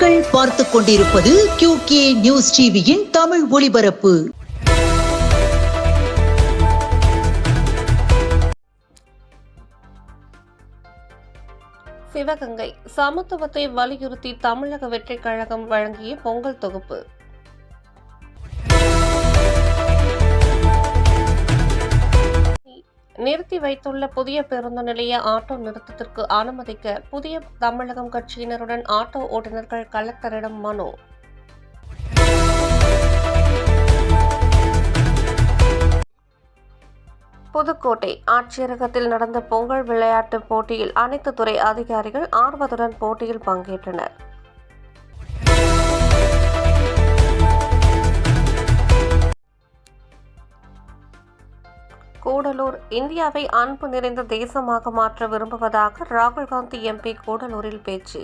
நீங்கள் பார்த்துக் கொண்டிருப்பது QK நியூஸ் டிவியின் தமிழ் ஒளிபரப்பு. சிவகங்கை சமத்துவத்தை வலியுறுத்தி தமிழக வெற்றிக் கழகம் வழங்கிய பொங்கல் தொகுப்பு. நிறுத்தி வைத்துள்ள புதிய பேருந்து நிலைய ஆட்டோ நிறுத்தத்திற்கு அனுமதிக்க புதிய தமிழகம் கட்சியினருடன் ஆட்டோ ஓட்டுநர்கள் கலெக்டரிடம் மனு. புதுக்கோட்டை ஆட்சியரகத்தில் நடந்த பொங்கல் விளையாட்டு போட்டியில் அனைத்து துறை அதிகாரிகள் ஆர்வத்துடன் போட்டியில் பங்கேற்றனர். கூடலூர் இந்தியாவை அன்பு நிறைந்த தேசமாக மாற்ற விரும்புவதாக ராகுல் காந்தி MP கூடலூரில் பேச்சு.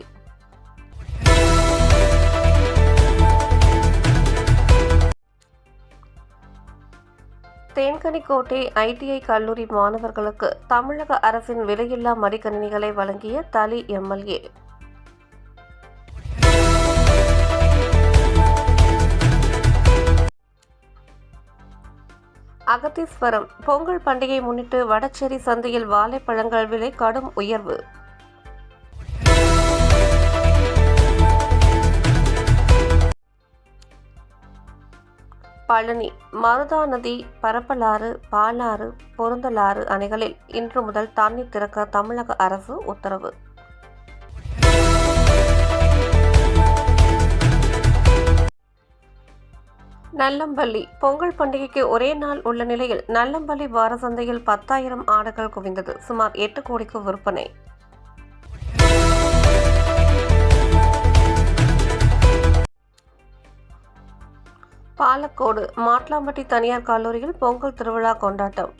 தேன்கனிக்கோட்டை ITI கல்லூரி மாணவர்களுக்கு தமிழக அரசின் விலையில்லா மடிக்கணினிகளை வழங்கிய தளி MLA. அகத்தீஸ்வரம் பொங்கல் பண்டிகை முன்னிட்டு வடச்சேரி சந்தையில் வாழைப்பழங்கள் விலை கடும் உயர்வு. பழனி மருதா நதி, பரப்பலாறு, பாலாறு, பொருந்தலாறு அணைகளில் இன்று முதல் தண்ணீர் திறக்க தமிழக அரசு உத்தரவு. நல்லம்பள்ளி பொங்கல் பண்டிகைக்கு ஒரே நாள் உள்ள நிலையில் நல்லம்பள்ளி வார சந்தையில் 10,000 ஆடுகள் குவிந்தது. சுமார் 8 கோடிக்கு விற்பனை. பாலக்கோடு மாட்லாம்பட்டி தனியார் கல்லூரியில் பொங்கல் திருவிழா கொண்டாட்டம்.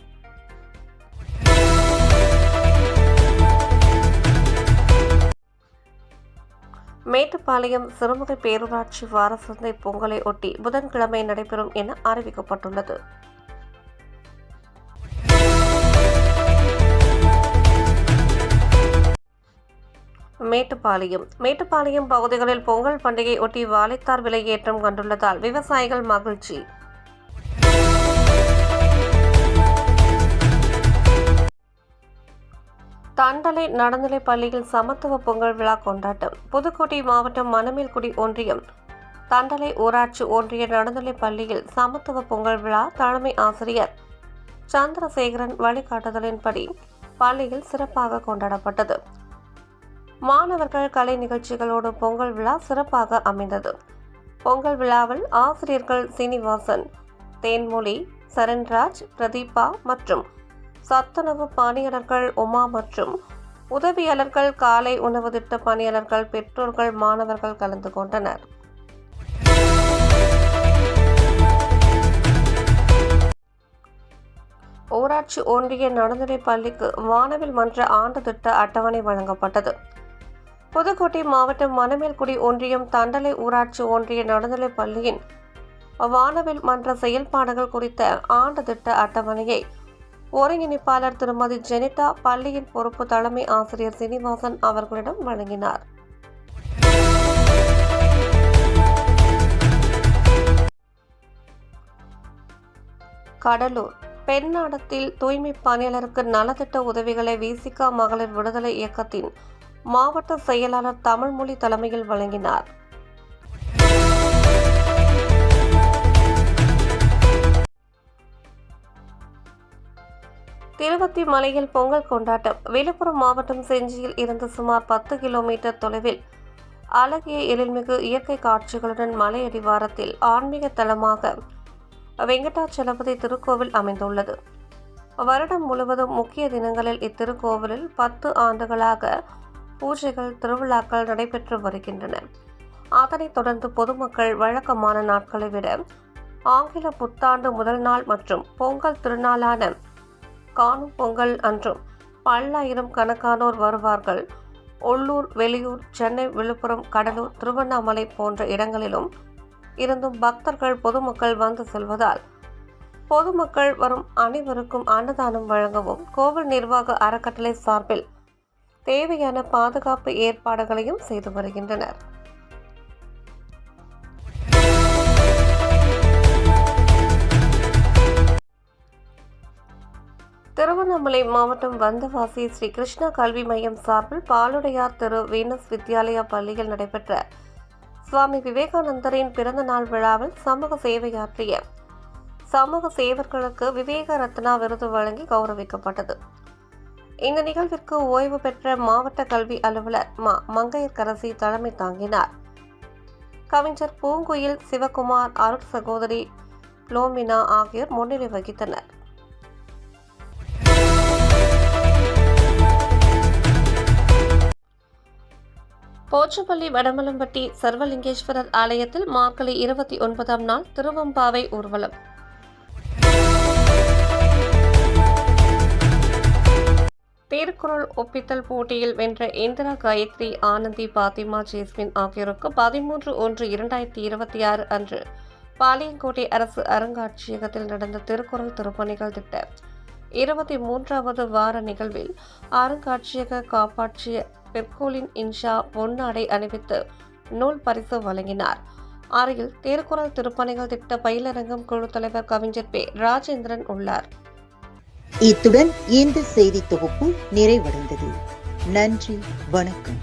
மேட்டுப்பாளையம் சிறுமுகை பேரூராட்சி வார சந்தை பொங்கலை ஒட்டி புதன்கிழமை நடைபெறும் என அறிவிக்கப்பட்டுள்ளது. மேட்டுப்பாளையம் பகுதிகளில் பொங்கல் பண்டிகை ஒட்டி வாழைத்தார் விலை ஏற்றம் கண்டுள்ளதால் விவசாயிகள் மகிழ்ச்சி. தண்டலை நடுநிலைப் பள்ளியில் சமத்துவ பொங்கல் விழா கொண்டாட்டம். புதுக்கோட்டை மாவட்டம் மணமேல்குடி ஒன்றியம் தண்டலை ஊராட்சி ஒன்றிய நடுநிலைப் பள்ளியில் சமத்துவ பொங்கல் விழா தலைமை ஆசிரியர் சந்திரசேகரன் வழிகாட்டுதலின்படி பள்ளியில் சிறப்பாக கொண்டாடப்பட்டது. மாணவர்கள் கலை நிகழ்ச்சிகளோடு பொங்கல் விழா சிறப்பாக அமைந்தது. பொங்கல் விழாவில் ஆசிரியர்கள் சீனிவாசன், தேன்மொழி, சரண்ராஜ், பிரதீபா மற்றும் சத்துணவு பணியாளர்கள் உமா மற்றும் உதவியாளர்கள், காலை உணவு திட்ட பணியாளர்கள், பெற்றோர்கள், மாணவர்கள் கலந்து கொண்டனர். ஊராட்சி ஒன்றிய நடுநிலைப் பள்ளிக்கு வானவில் மன்ற ஆண்டு திட்ட அட்டவணை வழங்கப்பட்டது. புதுக்கோட்டை மாவட்டம் மணமேல்குடி ஒன்றியம் தண்டலை ஊராட்சி ஒன்றிய நடுநிலைப் பள்ளியின் வானவில் மன்ற செயல்பாடுகள் குறித்த ஆண்டு திட்ட அட்டவணையை ஒருங்கிணைப்பாளர் திருமதி ஜெனிட்டா பள்ளியின் பொறுப்பு தலைமை ஆசிரியர் சீனிவாசன் அவர்களிடம் வழங்கினார். கடலூர் பெண்ணாடத்தில் தூய்மை பணியாளருக்கு நலத்திட்ட உதவிகளை VCK மகளிர் விடுதலை இயக்கத்தின் மாவட்ட செயலாளர் தமிழ்மொழி தலைமையில் வழங்கினார். திருவத்திமலையில் பொங்கல் கொண்டாட்டம். விழுப்புரம் மாவட்டம் செஞ்சியில் இருந்து சுமார் 10 கிலோமீட்டர் தொலைவில் அழகிய எழில்மிகு இயற்கை காட்சிகளுடன் மலை அடிவாரத்தில் ஆன்மீக தலமாக வெங்கடாச்சலபதி திருக்கோவில் அமைந்துள்ளது. வருடம் முழுவதும் முக்கிய தினங்களில் இத்திருக்கோவிலில் 10 ஆண்டுகளாக பூஜைகள், திருவிழாக்கள் நடைபெற்று வருகின்றன. அதனைத் தொடர்ந்து பொதுமக்கள் வழக்கமான நாட்களை விட ஆங்கில புத்தாண்டு முதல் நாள் மற்றும் பொங்கல் திருநாளான காணும் பொங்கல் அன்றும் பல்லாயிரம் கணக்கானோர் வருவார்கள். உள்ளூர், வெளியூர், சென்னை, விழுப்புரம், கடலூர், திருவண்ணாமலை போன்ற இடங்களிலும் இருந்தும் பக்தர்கள், பொதுமக்கள் வந்து செல்வதால் பொதுமக்கள் வரும் அனைவருக்கும் அன்னதானம் வழங்கவும் கோவில் நிர்வாக அறக்கட்டளை சார்பில் தேவையான பாதுகாப்பு ஏற்பாடுகளையும் செய்து வருகின்றனர். திருவண்ணாமலை மாவட்டம் வந்தவாசி ஸ்ரீ கிருஷ்ணா கல்வி மையம் சார்பில் பாலுடையார் திரு வீனஸ் வித்யாலயா பள்ளியில் நடைபெற்ற சுவாமி விவேகானந்தரின் பிறந்த நாள் விழாவில் சமூக சேவையாற்றிய சமூக சேவர்களுக்கு விவேக ரத்னா விருது வழங்கி கௌரவிக்கப்பட்டது. இந்த நிகழ்விற்கு ஓய்வு பெற்ற மாவட்ட கல்வி அலுவலர் மங்கையர்கரசி தலைமை தாங்கினார். கவிஞர் பூங்குயில், சிவகுமார், அருட் சகோதரி லோமினா ஆகியோர் முன்னிலை வகித்தனர். போச்சம்பள்ளி வடமலம்பட்டி சர்வலிங்கேஸ்வரர் ஆலயத்தில் மார்கழி 29ஆம் நாள் திருவம்பாவை ஊர்வலம். திருக்குறள் ஒப்பித்தல் போட்டியில் வென்ற இந்திரா காயத்ரி, ஆனந்தி, பாத்திமா, ஜேஸ்மின் ஆகியோருக்கு 13/1/2026 அன்று பாளையங்கோட்டை அரசு அருங்காட்சியகத்தில் நடந்த திருக்குறள் திருப்பணிகள் திட்ட 23வது வார நிகழ்வில் அருங்காட்சியக காப்பாற்றிய பெர்கோலின் இன்ஷா பொன்னாடை அணிவித்து நூல் பரிசு வழங்கினார். அறையில் திருக்குறள் திருப்பணிகள் திட்ட பயிலரங்கம் குழு தலைவர் கவிஞர் பே. ராஜேந்திரன் உள்ளார். இத்துடன் இந்த செய்தி தொகுப்பு நிறைவடைந்தது. நன்றி, வணக்கம்.